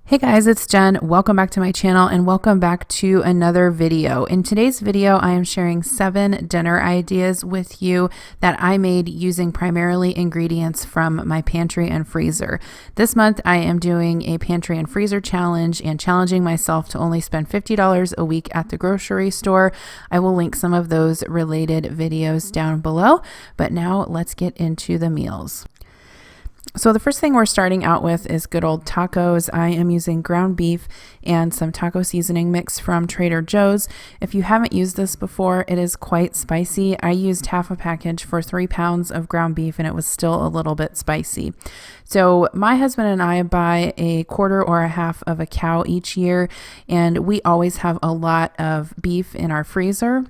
Hey guys, it's Jen. Welcome back to my channel and welcome back to another video. In today's video, I am sharing 7 dinner ideas with you that I made using primarily ingredients from my pantry and freezer. This month, I am doing a pantry and freezer challenge and challenging myself to only spend $50 a week at the grocery store. I will link some of those related videos down below, but now let's get into the meals. So the first thing we're starting out with is good old tacos. I am using ground beef and some taco seasoning mix from Trader Joe's. If you haven't used this before, it is quite spicy. I used half a package for 3 pounds of ground beef and it was still a little bit spicy. So my husband and I buy a quarter or a half of a cow each year, and we always have a lot of beef in our freezer.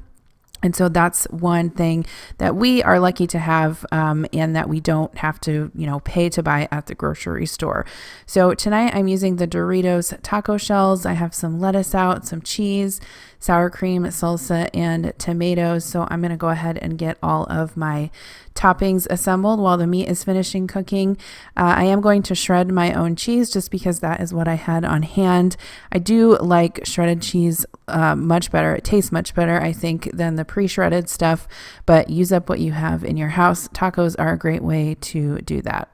And so that's one thing that we are lucky to have and that we don't have to, pay to buy at the grocery store. So tonight I'm using the Doritos taco shells. I have some lettuce out, some cheese, sour cream, salsa, and tomatoes. So I'm going to go ahead and get all of my toppings assembled while the meat is finishing cooking. I am going to shred my own cheese just because that is what I had on hand. I do like shredded cheese much better. It tastes much better, I think, than the pre-shredded stuff, but use up what you have in your house. Tacos are a great way to do that.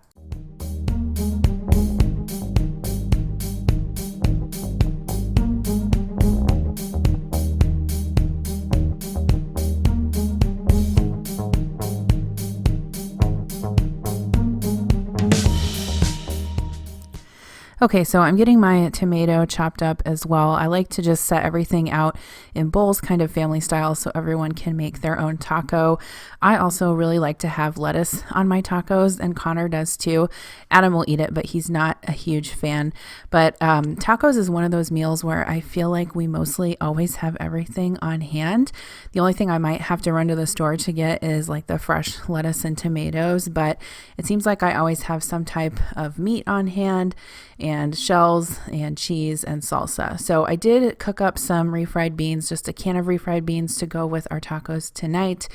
Okay, so I'm getting my tomato chopped up as well. I like to just set everything out in bowls, kind of family style, so everyone can make their own taco. I also really like to have lettuce on my tacos, and Connor does too. Adam will eat it, but he's not a huge fan. But tacos is one of those meals where I feel like we mostly always have everything on hand. The only thing I might have to run to the store to get is like the fresh lettuce and tomatoes, but it seems like I always have some type of meat on hand and shells and cheese and salsa. So I did cook up some refried beans, just a can of refried beans to go with our tacos tonight.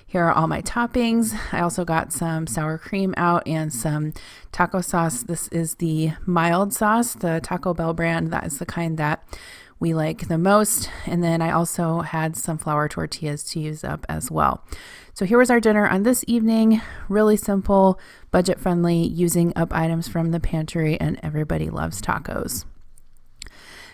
Here are all my toppings. I also got some sour cream out and some taco sauce. This is the mild sauce, the Taco Bell brand. That is the kind that we like the most. And then I also had some flour tortillas to use up as well. So here was our dinner on this evening. Really simple, budget friendly, using up items from the pantry, and everybody loves tacos.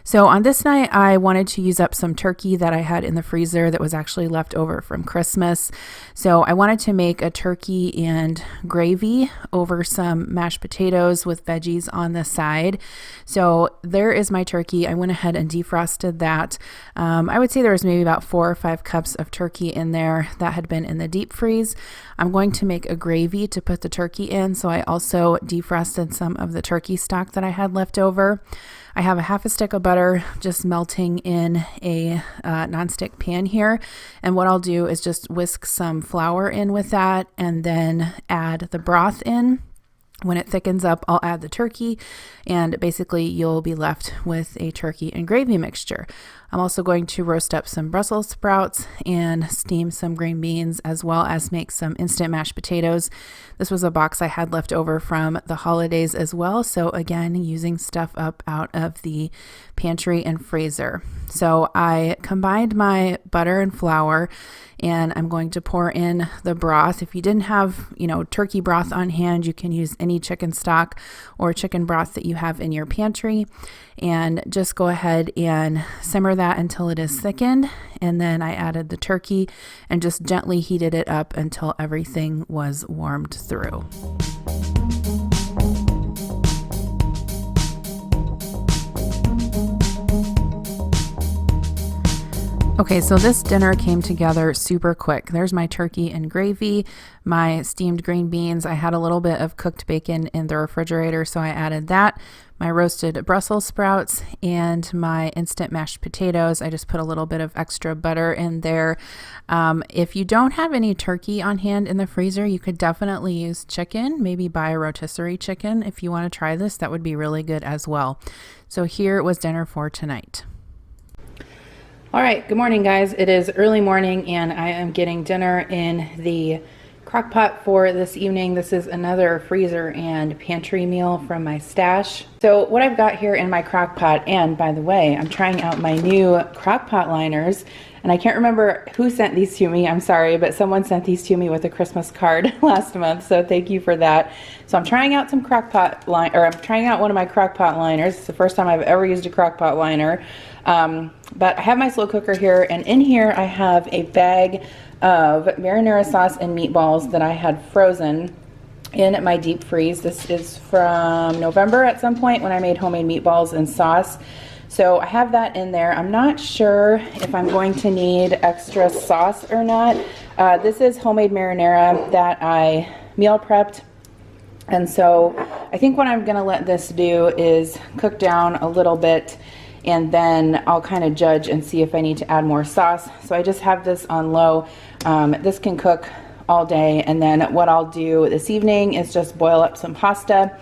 So on this night, I wanted to use up some turkey that I had in the freezer that was actually left over from Christmas. So I wanted to make a turkey and gravy over some mashed potatoes with veggies on the side. So there is my turkey. I went ahead and defrosted that. I would say there was maybe about 4 or 5 cups of turkey in there that had been in the deep freeze. I'm going to make a gravy to put the turkey in. So I also defrosted some of the turkey stock that I had left over. I have a half a stick of butter just melting in a nonstick pan here. And what I'll do is just whisk some flour in with that and then add the broth in. When it thickens up, I'll add the turkey, and basically you'll be left with a turkey and gravy mixture. I'm also going to roast up some Brussels sprouts and steam some green beans, as well as make some instant mashed potatoes. This was a box I had left over from the holidays as well. So again, using stuff up out of the pantry and freezer. So I combined my butter and flour, and I'm going to pour in the broth. If you didn't have, turkey broth on hand, you can use any chicken stock or chicken broth that you have in your pantry, and just go ahead and simmer that until it is thickened. And then I added the turkey and just gently heated it up until everything was warmed through. Okay, so this dinner came together super quick. There's my turkey and gravy, my steamed green beans. I had a little bit of cooked bacon in the refrigerator, so I added that. My roasted Brussels sprouts and my instant mashed potatoes. I just put a little bit of extra butter in there. If you don't have any turkey on hand in the freezer, you could definitely use chicken. Maybe buy a rotisserie chicken if you want to try this. That would be really good as well. So here was dinner for tonight. All right, good morning guys. It is early morning and I am getting dinner in the Crock pot for this evening. This is another freezer and pantry meal from my stash. So what I've got here in my crock pot, and by the way, I'm trying out my new crock pot liners, and I can't remember who sent these to me, I'm sorry, but someone sent these to me with a Christmas card last month, so thank you for that. So I'm trying out some crock pot I'm trying out one of my crock pot liners. It's the first time I've ever used a crock pot liner. But I have my slow cooker here, and in here I have a bag of marinara sauce and meatballs that I had frozen in my deep freeze. This is from November at some point when I made homemade meatballs and sauce. So I have that in there. I'm not sure if I'm going to need extra sauce or not. This is homemade marinara that I meal prepped. And so I think what I'm gonna let this do is cook down a little bit, and then I'll kind of judge and see if I need to add more sauce. So I just have this on low. This can cook all day, and then what I'll do this evening is just boil up some pasta,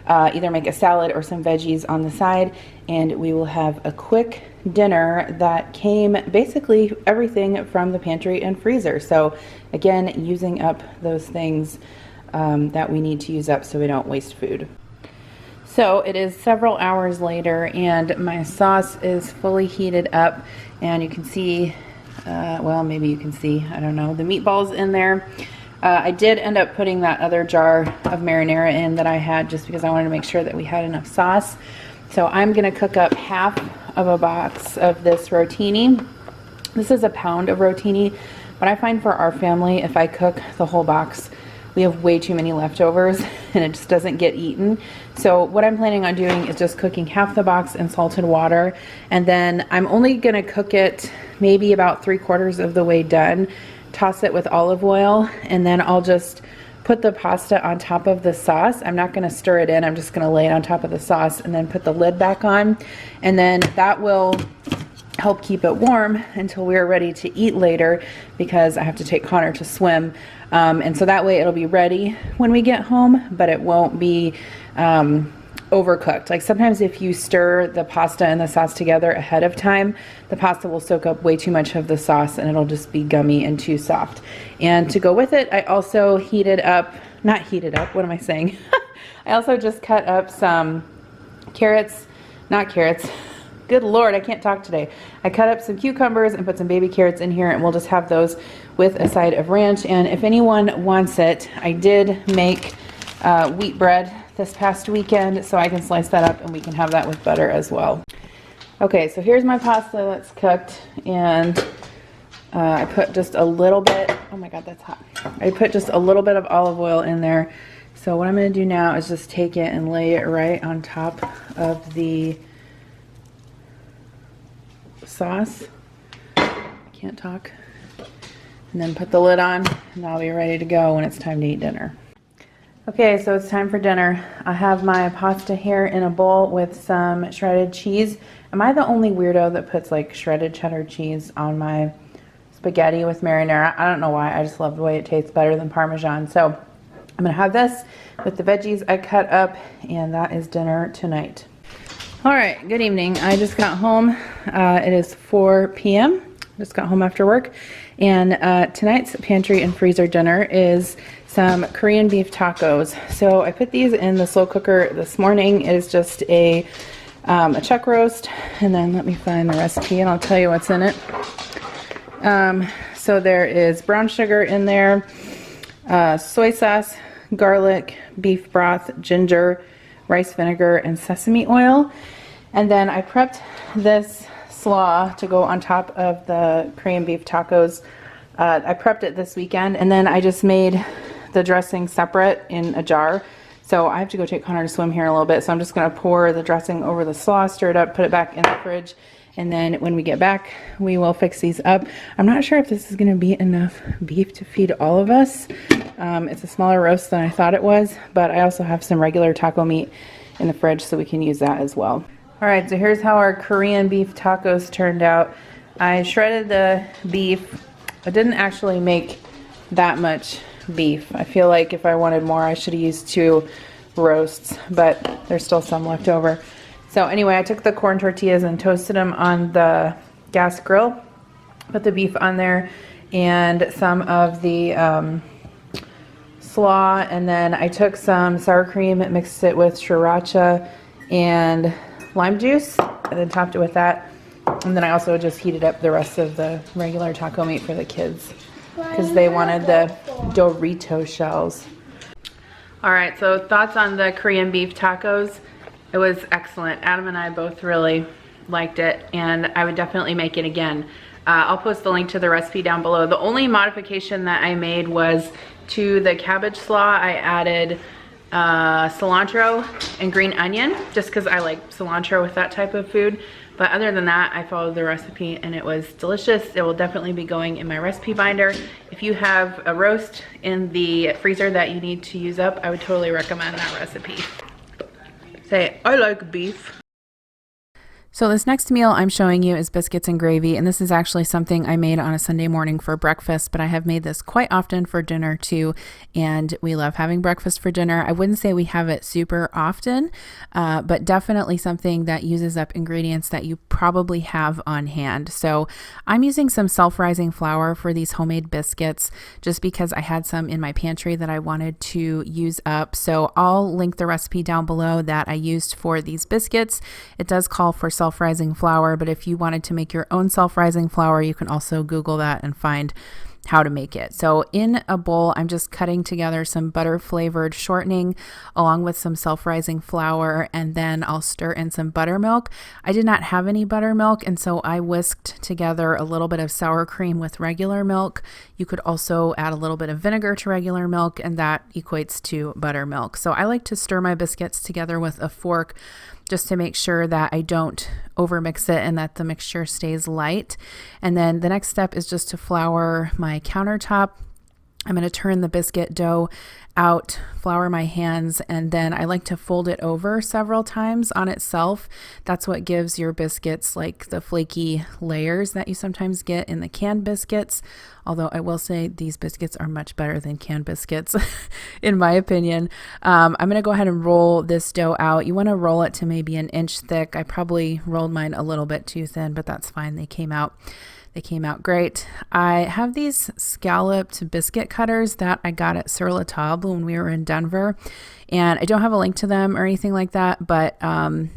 either make a salad or some veggies on the side, and we will have a quick dinner that came basically everything from the pantry and freezer. So again, using up those things that we need to use up so we don't waste food. So it is several hours later, and my sauce is fully heated up, and you can see, well, maybe you can see, I don't know, the meatballs in there. I did end up putting that other jar of marinara in that I had just because I wanted to make sure that we had enough sauce. So I'm gonna cook up half of a box of this rotini. This is a pound of rotini, but I find for our family, if I cook the whole box, we have way too many leftovers and it just doesn't get eaten. So what I'm planning on doing is just cooking half the box in salted water, and then I'm only gonna cook it maybe about 3/4 of the way done, toss it with olive oil, and then I'll just put the pasta on top of the sauce. I'm not gonna stir it in, I'm just gonna lay it on top of the sauce and then put the lid back on, and then that will help keep it warm until we're ready to eat later, because I have to take Connor to swim. And so that way it'll be ready when we get home, but it won't be overcooked. Like sometimes if you stir the pasta and the sauce together ahead of time, the pasta will soak up way too much of the sauce and it'll just be gummy and too soft. And to go with it, I also what am I saying? I also just cut up some not carrots. Good Lord, I can't talk today. I cut up some cucumbers and put some baby carrots in here, and we'll just have those with a side of ranch. And if anyone wants it, I did make wheat bread this past weekend, so I can slice that up and we can have that with butter as well. Okay, so here's my pasta that's cooked, and I put just a little bit, oh my God, that's hot. I put just a little bit of olive oil in there. So what I'm gonna do now is just take it and lay it right on top of the sauce. I can't talk. And then put the lid on, and I'll be ready to go when it's time to eat dinner. Okay, so it's time for dinner. I have my pasta here in a bowl with some shredded cheese. Am I the only weirdo that puts like shredded cheddar cheese on my spaghetti with marinara? I don't know why, I just love the way it tastes better than Parmesan. So I'm gonna have this with the veggies I cut up, and that is dinner tonight. All right, good evening. I just got home. It is 4 p.m. Just got home after work, and tonight's pantry and freezer dinner is some Korean beef tacos. So I put these in the slow cooker this morning. It is just a chuck roast, and then let me find the recipe and I'll tell you what's in it. So there is brown sugar in there, soy sauce, garlic, beef broth, ginger, rice vinegar, and sesame oil. And then I prepped this slaw to go on top of the Korean beef tacos. I prepped it this weekend, and then I just made the dressing separate in a jar. So I have to go take Connor to swim here in a little bit, so I'm just gonna pour the dressing over the slaw, stir it up, put it back in the fridge, and then when we get back, we will fix these up. I'm not sure if this is gonna be enough beef to feed all of us. It's a smaller roast than I thought it was, but I also have some regular taco meat in the fridge, so we can use that as well. All right, so here's how our Korean beef tacos turned out. I shredded the beef. I didn't actually make that much beef. I feel like if I wanted more, I should have used 2 roasts, but there's still some left over. So anyway, I took the corn tortillas and toasted them on the gas grill, put the beef on there, and some of the slaw, and then I took some sour cream and mixed it with sriracha and lime juice, and then topped it with that. And then I also just heated up the rest of the regular taco meat for the kids because they wanted the Dorito shells. All right, so thoughts on the Korean beef tacos. It was excellent. Adam and I both really liked it, and I would definitely make it again. I'll post the link to the recipe down below. The only modification that I made was to the cabbage slaw, I added cilantro and green onion, just because I like cilantro with that type of food. But other than that, I followed the recipe and it was delicious. It will definitely be going in my recipe binder. If you have a roast in the freezer that you need to use up, I would totally recommend that recipe. Say, I like beef. So this next meal I'm showing you is biscuits and gravy, and this is actually something I made on a Sunday morning for breakfast, but I have made this quite often for dinner too, and we love having breakfast for dinner. I wouldn't say we have it super often, but definitely something that uses up ingredients that you probably have on hand. So I'm using some self-rising flour for these homemade biscuits just because I had some in my pantry that I wanted to use up. So I'll link the recipe down below that I used for these biscuits. It does call for self-rising flour, but if you wanted to make your own self-rising flour, you can also Google that and find how to make it. So in a bowl, I'm just cutting together some butter flavored shortening along with some self-rising flour, and then I'll stir in some buttermilk. I did not have any buttermilk, and so I whisked together a little bit of sour cream with regular milk. You could also add a little bit of vinegar to regular milk, and that equates to buttermilk. So I like to stir my biscuits together with a fork just to make sure that I don't overmix it and that the mixture stays light. And then the next step is just to flour my countertop. I'm going to turn the biscuit dough out, flour my hands, and then I like to fold it over several times on itself. That's what gives your biscuits like the flaky layers that you sometimes get in the canned biscuits. Although I will say these biscuits are much better than canned biscuits, in my opinion. I'm going to go ahead and roll this dough out. You want to roll it to maybe an inch thick. I probably rolled mine a little bit too thin, but that's fine. They came out great. I have these scalloped biscuit cutters that I got at Sur La Table when we were in Denver, and I don't have a link to them or anything like that, but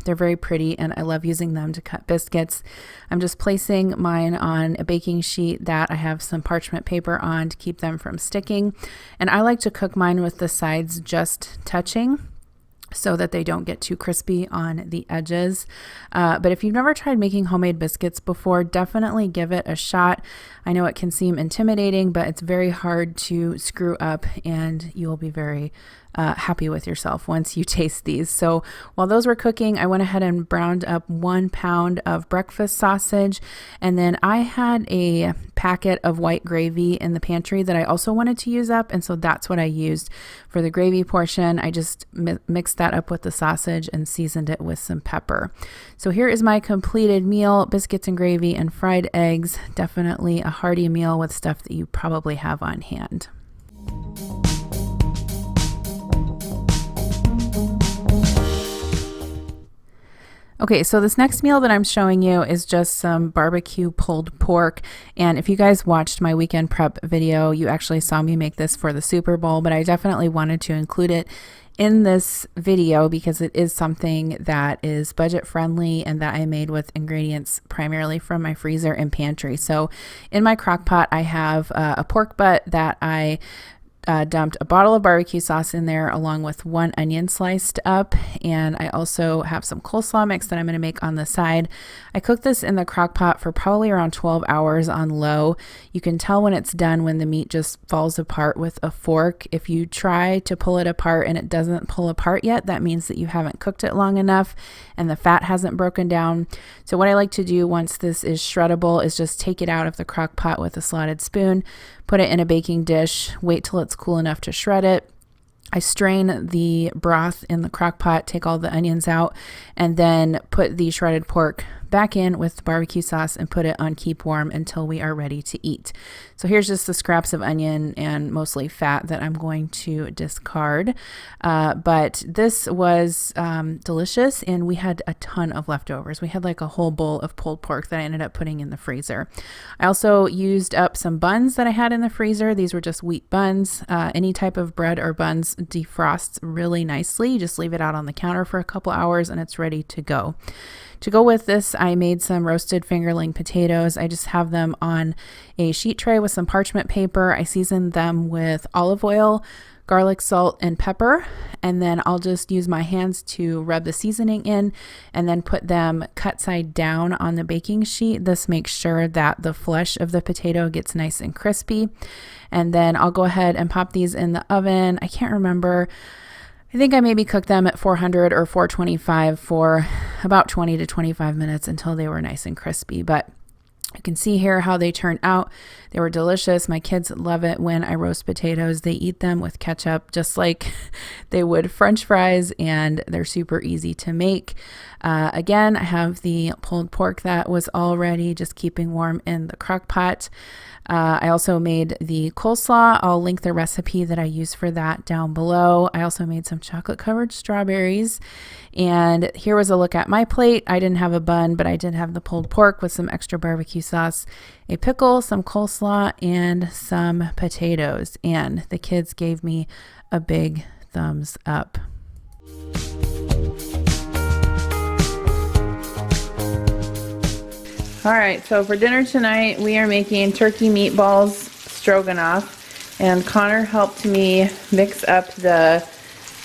they're very pretty and I love using them to cut biscuits. I'm just placing mine on a baking sheet that I have some parchment paper on to keep them from sticking, and I like to cook mine with the sides just touching so that they don't get too crispy on the edges. But if you've never tried making homemade biscuits before, definitely give it a shot. I know it can seem intimidating, but it's very hard to screw up, and you'll be very happy with yourself once you taste these. So while those were cooking, I went ahead and browned up 1 pound of breakfast sausage, and then I had a packet of white gravy in the pantry that I also wanted to use up, and so that's what I used for the gravy portion. I just mixed that up with the sausage and seasoned it with some pepper. So here is my completed meal: biscuits and gravy and fried eggs. Definitely a hearty meal with stuff that you probably have on hand. Okay, so this next meal that I'm showing you is just some BBQ pulled pork. And if you guys watched my weekend prep video, you actually saw me make this for the Super Bowl, but I definitely wanted to include it in this video because it is something that is budget friendly and that I made with ingredients primarily from my freezer and pantry. So in my crock pot, I have a pork butt that I dumped a bottle of barbecue sauce in there along with 1 onion sliced up, and I also have some coleslaw mix that I'm going to make on the side. I cooked this in the crock pot for probably around 12 hours on low. You can tell when it's done when the meat just falls apart with a fork. If you try to pull it apart and it doesn't pull apart yet, that means that you haven't cooked it long enough and the fat hasn't broken down. So what I like to do once this is shreddable is just take it out of the crock pot with a slotted spoon, put it in a baking dish, wait till it's cool enough to shred it. I strain the broth in the crock pot, take all the onions out, and then put the shredded pork back in with the barbecue sauce and put it on keep warm until we are ready to eat. So here's just the scraps of onion and mostly fat that I'm going to discard. But this was delicious, and we had a ton of leftovers. We had like a whole bowl of pulled pork that I ended up putting in the freezer. I also used up some buns that I had in the freezer. These were just wheat buns. Any type of bread or buns defrosts really nicely. You just leave it out on the counter for a couple hours and it's ready to go. To go with this, I made some roasted fingerling potatoes. I just have them on a sheet tray with some parchment paper. I seasoned them with olive oil, garlic, salt, and pepper, and then I'll just use my hands to rub the seasoning in and then put them cut side down on the baking sheet. This makes sure that the flesh of the potato gets nice and crispy. And then I'll go ahead and pop these in the oven. I can't remember. I think I maybe cooked them at 400 or 425 for about 20 to 25 minutes until they were nice and crispy. But you can see here how they turned out. They were delicious. My kids love it when I roast potatoes. They eat them with ketchup just like they would French fries, and they're super easy to make. Again, I have the pulled pork that was all ready, just keeping warm in the crock pot. I also made the coleslaw. I'll link the recipe that I use for that down below. I also made some chocolate covered strawberries. And here was a look at my plate. I didn't have a bun, but I did have the pulled pork with some extra barbecue sauce, a pickle, some coleslaw, and some potatoes. And the kids gave me a big thumbs up. All right, so for dinner tonight, we are making turkey meatballs stroganoff, and Connor helped me mix up the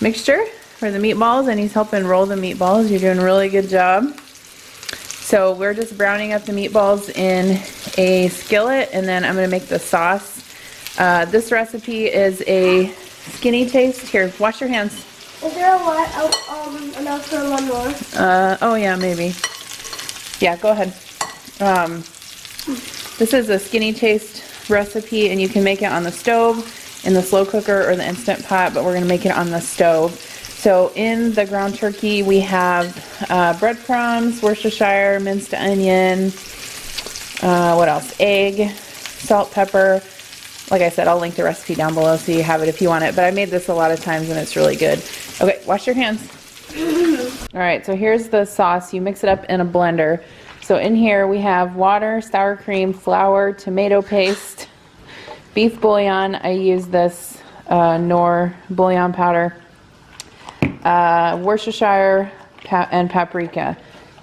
mixture for the meatballs, and he's helping roll the meatballs. You're doing a really good job. So we're just browning up the meatballs in a skillet, and then I'm gonna make the sauce. This recipe is a skinny taste. Here, wash your hands. Is there a lot of, enough for one more? Oh yeah, maybe. Yeah, go ahead. This is a skinny taste recipe, and you can make it on the stove, in the slow cooker, or the Instant Pot, but we're going to make it on the stove. So in the ground turkey, we have breadcrumbs, Worcestershire, minced onion, what else? Egg, salt, pepper. Like I said, I'll link the recipe down below so you have it if you want it, but I made this a lot of times and it's really good. Okay, wash your hands. All right, so here's the sauce. You mix it up in a blender. So in here we have water, sour cream, flour, tomato paste, beef bouillon. I use this Knorr bouillon powder, Worcestershire and paprika.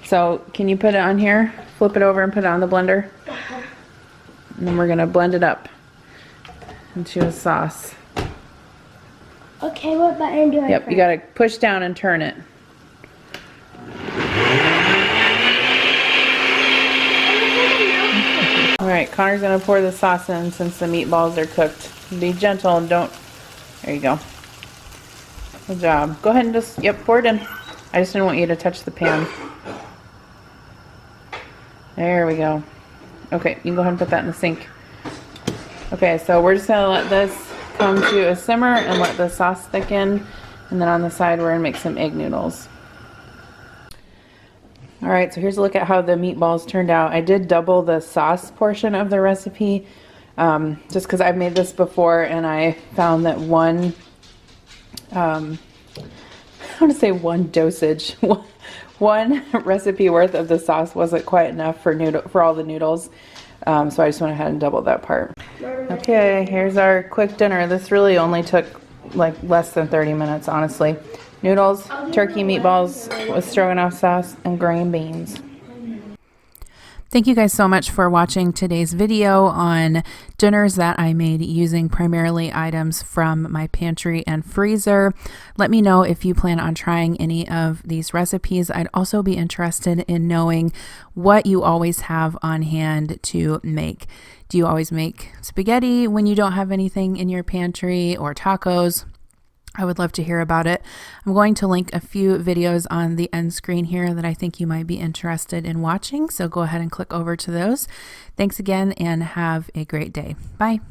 So can you put it on here? Flip it over and put it on the blender. And then we're gonna blend it up into a sauce. Okay, what button do I Yep, press? you gotta push down and turn it. Alright, Connor's going to pour the sauce in since the meatballs are cooked. Be gentle and don't... There you go. Good job. Go ahead and just... Yep, pour it in. I just didn't want you to touch the pan. There we go. Okay, you can go ahead and put that in the sink. Okay, so we're just going to let this come to a simmer and let the sauce thicken. And then on the side, we're going to make some egg noodles. All right, so here's a look at how the meatballs turned out. I did double the sauce portion of the recipe just because I've made this before, and I found that one, I want to say one dosage, one recipe worth of the sauce wasn't quite enough for all the noodles. So I just went ahead and doubled that part. Okay, here's our quick dinner. This really only took like less than 30 minutes, honestly. Noodles, turkey meatballs with stroganoff sauce, and green beans. Thank you guys so much for watching today's video on dinners that I made using primarily items from my pantry and freezer. Let me know if you plan on trying any of these recipes. I'd also be interested in knowing what you always have on hand to make. Do you always make spaghetti when you don't have anything in your pantry, or tacos? I would love to hear about it. I'm going to link a few videos on the end screen here that I think you might be interested in watching, so go ahead and click over to those. Thanks again and have a great day. Bye.